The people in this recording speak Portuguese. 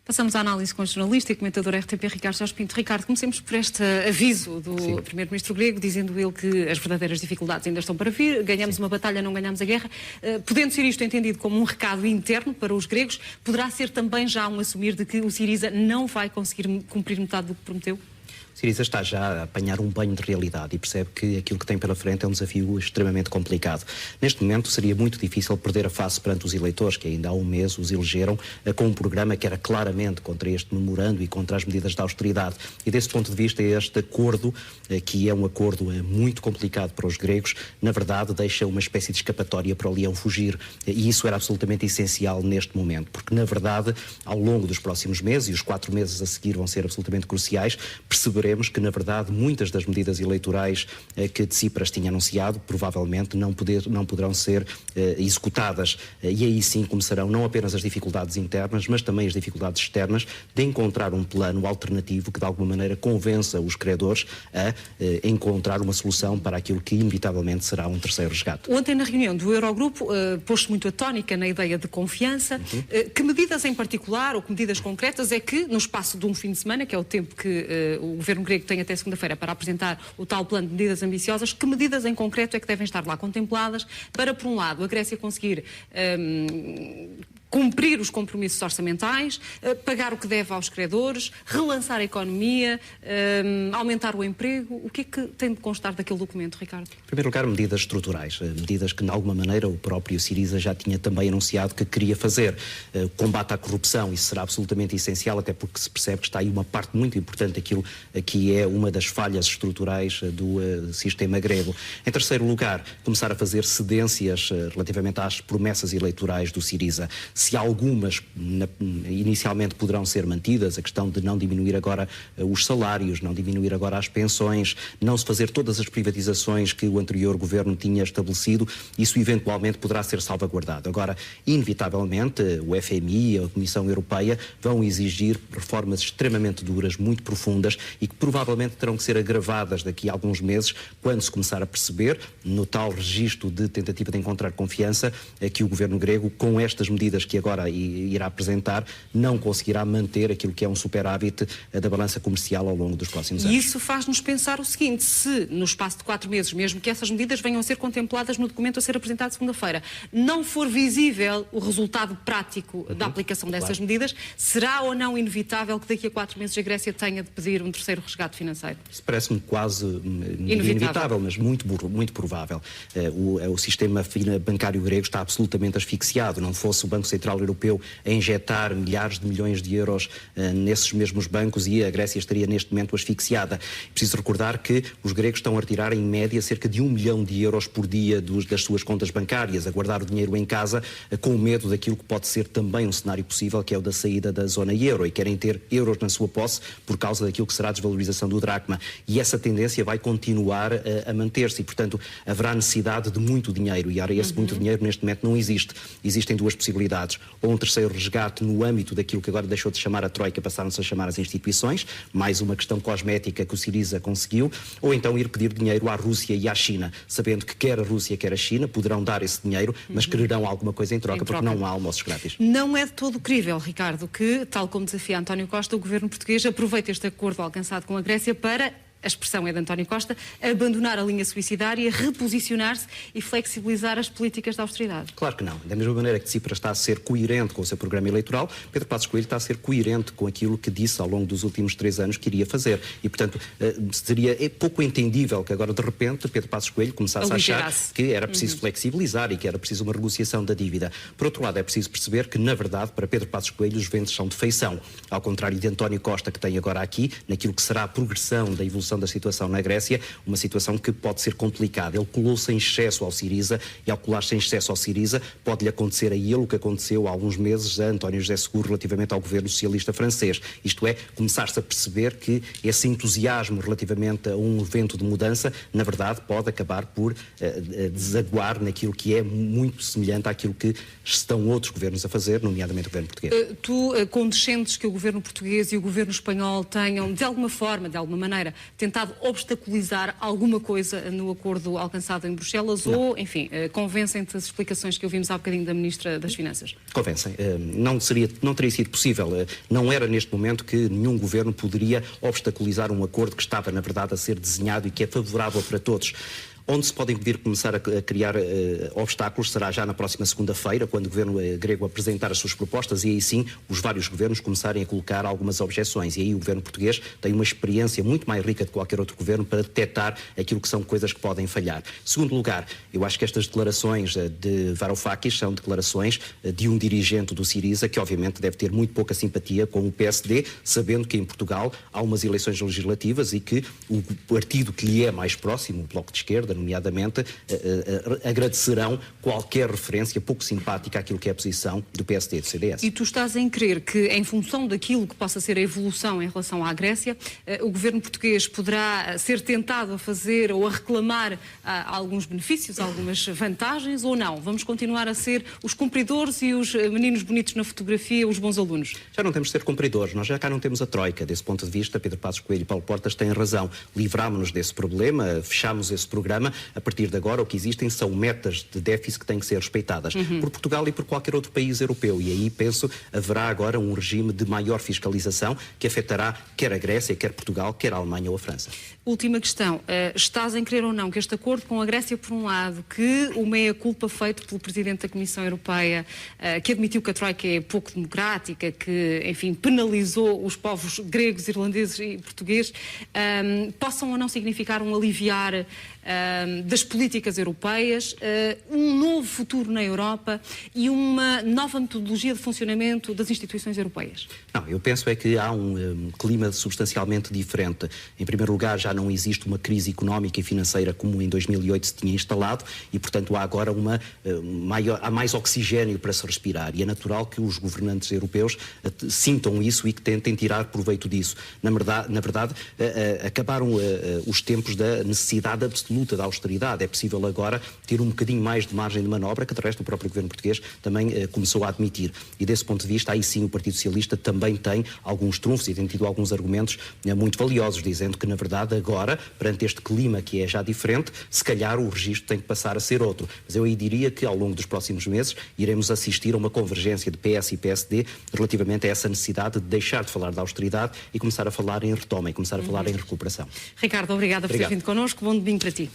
Passamos à análise com o jornalista e comentador RTP Ricardo Jorge Pinto. Ricardo, comecemos por este aviso do primeiro-ministro grego, dizendo ele que as verdadeiras dificuldades ainda estão para vir, ganhamos uma batalha, não ganhamos a guerra. Podendo ser isto entendido como um recado interno para os gregos, poderá ser também já um assumir de que o Syriza não vai conseguir cumprir metade do que prometeu? Syriza está já a apanhar um banho de realidade e percebe que aquilo que tem pela frente é um desafio extremamente complicado. Neste momento seria muito difícil perder a face perante os eleitores, que ainda há um mês os elegeram com um programa que era claramente contra este memorando e contra as medidas de austeridade. E desse ponto de vista, este acordo, que é um acordo muito complicado para os gregos, na verdade deixa uma espécie de escapatória para o leão fugir. E isso era absolutamente essencial neste momento, porque na verdade, ao longo dos próximos meses, e os 4 meses a seguir vão ser absolutamente cruciais, perceberemos que, na verdade, muitas das medidas eleitorais que Tsipras tinha anunciado provavelmente não poderão ser executadas. E aí sim começarão não apenas as dificuldades internas, mas também as dificuldades externas de encontrar um plano alternativo que, de alguma maneira, convença os credores a encontrar uma solução para aquilo que, inevitavelmente, será um terceiro resgate. Ontem, na reunião do Eurogrupo, pôs-se muito a tónica na ideia de confiança. Que medidas em particular, ou que medidas concretas, é que, no espaço de um fim de semana, que é o tempo que o governo grego tem até segunda-feira para apresentar o tal plano de medidas ambiciosas, que medidas em concreto é que devem estar lá contempladas para, por um lado, a Grécia conseguir cumprir os compromissos orçamentais, pagar o que deve aos credores, relançar a economia, aumentar o emprego? O que é que tem de constar daquele documento, Ricardo? Em primeiro lugar, medidas estruturais, medidas que, de alguma maneira, o próprio Syriza já tinha também anunciado que queria fazer. Combate à corrupção, isso será absolutamente essencial, até porque se percebe que está aí uma parte muito importante daquilo que é uma das falhas estruturais do sistema grego. Em terceiro lugar, começar a fazer cedências relativamente às promessas eleitorais do Syriza. Se algumas inicialmente poderão ser mantidas, a questão de não diminuir agora os salários, não diminuir agora as pensões, não se fazer todas as privatizações que o anterior governo tinha estabelecido, isso eventualmente poderá ser salvaguardado. Agora, inevitavelmente, o FMI e a Comissão Europeia vão exigir reformas extremamente duras, muito profundas e que provavelmente terão que ser agravadas daqui a alguns meses, quando se começar a perceber, no tal registro de tentativa de encontrar confiança, que o governo grego, com estas medidas que agora irá apresentar, não conseguirá manter aquilo que é um superávit da balança comercial ao longo dos próximos anos. E isso faz-nos pensar o seguinte: se no espaço de 4 meses, mesmo que essas medidas venham a ser contempladas no documento a ser apresentado segunda-feira, não for visível o resultado prático da aplicação dessas medidas, será ou não inevitável que daqui a 4 meses a Grécia tenha de pedir um terceiro resgate financeiro? Isso parece-me quase inevitável, mas muito provável. O sistema bancário grego está absolutamente asfixiado. Não fosse o Banco Central Europeu a injetar milhares de milhões de euros nesses mesmos bancos, e a Grécia estaria neste momento asfixiada. Preciso recordar que os gregos estão a retirar em média cerca de 1 milhão de euros por dia das suas contas bancárias, a guardar o dinheiro em casa com medo daquilo que pode ser também um cenário possível, que é o da saída da zona euro, e querem ter euros na sua posse por causa daquilo que será a desvalorização do dracma. E essa tendência vai continuar a manter-se e, portanto, haverá necessidade de muito dinheiro, e ora, esse muito dinheiro neste momento não existe. Existem duas possibilidades: ou um terceiro resgate no âmbito daquilo que agora deixou de chamar a Troika, passaram-se a chamar as instituições, mais uma questão cosmética que o Syriza conseguiu, ou então ir pedir dinheiro à Rússia e à China, sabendo que quer a Rússia quer a China poderão dar esse dinheiro, mas quererão alguma coisa em troca, porque não há almoços grátis. Não é de todo crível, Ricardo, que, tal como desafia António Costa, o governo português aproveite este acordo alcançado com a Grécia para, a expressão é de António Costa, abandonar a linha suicidária, reposicionar-se e flexibilizar as políticas de austeridade. Claro que não. Da mesma maneira que Tsipras está a ser coerente com o seu programa eleitoral, Pedro Passos Coelho está a ser coerente com aquilo que disse ao longo dos últimos 3 anos que iria fazer. E, portanto, seria pouco entendível que agora, de repente, Pedro Passos Coelho começasse a achar que era preciso flexibilizar e que era preciso uma renegociação da dívida. Por outro lado, é preciso perceber que, na verdade, para Pedro Passos Coelho, os ventos são de feição. Ao contrário de António Costa, que tem agora aqui, naquilo que será a progressão da evolução da situação na Grécia, uma situação que pode ser complicada. Ele colou-se em excesso ao Syriza, e ao colar-se em excesso ao Syriza pode-lhe acontecer a ele o que aconteceu há alguns meses a António José Seguro relativamente ao governo socialista francês. Isto é, começar-se a perceber que esse entusiasmo relativamente a um evento de mudança, na verdade, pode acabar por desaguar naquilo que é muito semelhante àquilo que estão outros governos a fazer, nomeadamente o governo português. Tu condescentes que o governo português e o governo espanhol tenham, de alguma forma, de alguma maneira, tentado obstaculizar alguma coisa no acordo alcançado em Bruxelas ou, enfim, convencem-te as explicações que ouvimos há bocadinho da Ministra das Finanças? Convencem. Não teria sido possível. Não era neste momento que nenhum governo poderia obstaculizar um acordo que estava, na verdade, a ser desenhado e que é favorável para todos. Onde se podem começar a criar obstáculos será já na próxima segunda-feira, quando o governo grego apresentar as suas propostas e aí sim os vários governos começarem a colocar algumas objeções. E aí o governo português tem uma experiência muito mais rica de qualquer outro governo para detectar aquilo que são coisas que podem falhar. Segundo lugar, eu acho que estas declarações de Varoufakis são declarações de um dirigente do Syriza que obviamente deve ter muito pouca simpatia com o PSD, sabendo que em Portugal há umas eleições legislativas e que o partido que lhe é mais próximo, o Bloco de Esquerda, nomeadamente, agradecerão qualquer referência pouco simpática àquilo que é a posição do PSD e do CDS. E tu estás em crer que, em função daquilo que possa ser a evolução em relação à Grécia, o governo português poderá ser tentado a fazer ou a reclamar alguns benefícios, algumas vantagens, ou não? Vamos continuar a ser os cumpridores e os meninos bonitos na fotografia, os bons alunos? Já não temos de ser cumpridores, nós já cá não temos a troika. Desse ponto de vista, Pedro Passos Coelho e Paulo Portas têm razão. Livrámos-nos desse problema, fechámos esse programa. A partir de agora, o que existem são metas de déficit que têm que ser respeitadas por Portugal e por qualquer outro país europeu. E aí, penso, haverá agora um regime de maior fiscalização que afetará quer a Grécia, quer Portugal, quer a Alemanha ou a França. Última questão. Estás em crer ou não que este acordo com a Grécia, por um lado, que o meia-culpa feito pelo Presidente da Comissão Europeia, que admitiu que a Troika é pouco democrática, que, enfim, penalizou os povos gregos, irlandeses e portugueses, possam ou não significar um aliviar das políticas europeias, um novo futuro na Europa e uma nova metodologia de funcionamento das instituições europeias? Não, eu penso é que há um clima substancialmente diferente. Em primeiro lugar, já não existe uma crise económica e financeira como em 2008 se tinha instalado e, portanto, há agora há mais oxigénio para se respirar e é natural que os governantes europeus sintam isso e que tentem tirar proveito disso. Na verdade, acabaram os tempos da necessidade absoluta da austeridade. É possível agora ter um bocadinho mais de margem de manobra, que de resto o próprio governo português também começou a admitir. E desse ponto de vista, aí sim o Partido Socialista também tem alguns trunfos e tem tido alguns argumentos muito valiosos, dizendo que, na verdade, agora, perante este clima que é já diferente, se calhar o registro tem que passar a ser outro. Mas eu aí diria que ao longo dos próximos meses iremos assistir a uma convergência de PS e PSD relativamente a essa necessidade de deixar de falar da austeridade e começar a falar em retoma e começar a falar em recuperação. Ricardo, obrigada por ter vindo connosco. Bom domingo para ti.